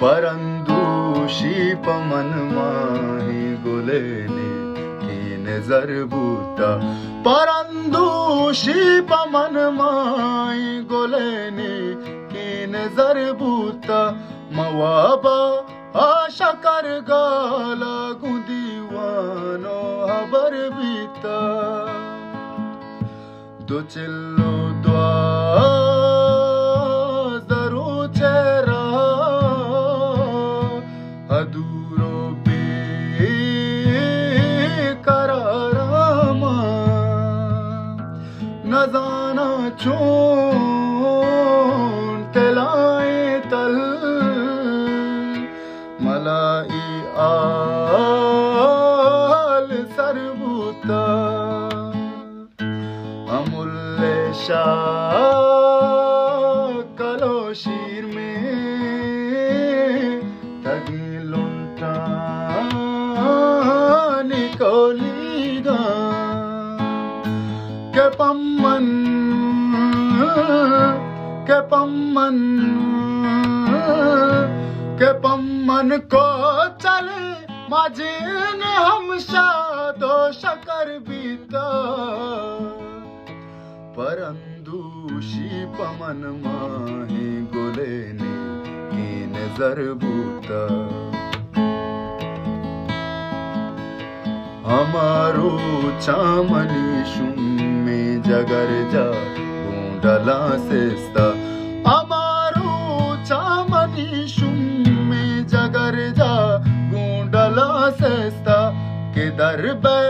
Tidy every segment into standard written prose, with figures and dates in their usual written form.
परंदूशी पमन माही गुलेने कीने जरबूता परंदूशी पमन माही गुलेने कीने जरबूता मवाबा आशा कर गाला गुदीवानो हबर बीता दो चिल्लो द्वा जरू चेहरा अधूरो बेकरारमा न जाना चून तेलाए तल मलाई आल सरबूता अमूल्य शाह कलो शीर में तगी लुंटा निकोलीगा के पम्मन को चले माझीन हम शादो शकर बीता परंदूशी पमन माही गुलेने कीने जरबूता हमारो चामनी शुम्मे जगर जा गुंडला सेस्ता हमारो चामनी शुम्मे जगर जा गुंडला सेस्ता के दरबे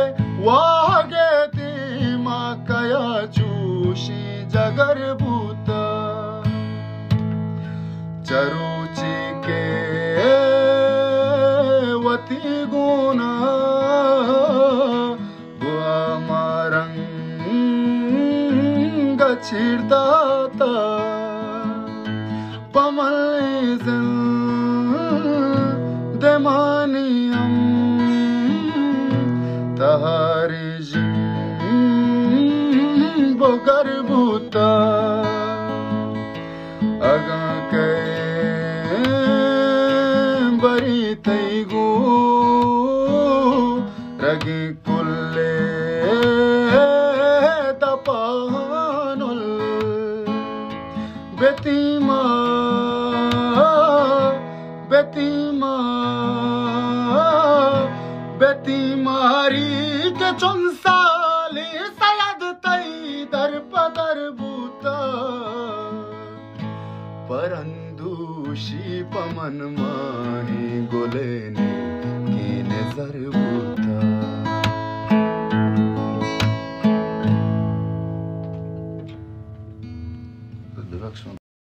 वागे दिमा कया चूशी जगर बूता चरुची के वती गुना बुआ मारंग छिड़ता पमल देमानियम तहारी बोगर बूता अगा के बरी तैगू रगी कुल्ले तपानुल बेतीमा बेतीमारी के चुनसाली सयद तई दर पदर बूता परंदूशी पमन माही गुलेने कीने जरबूता।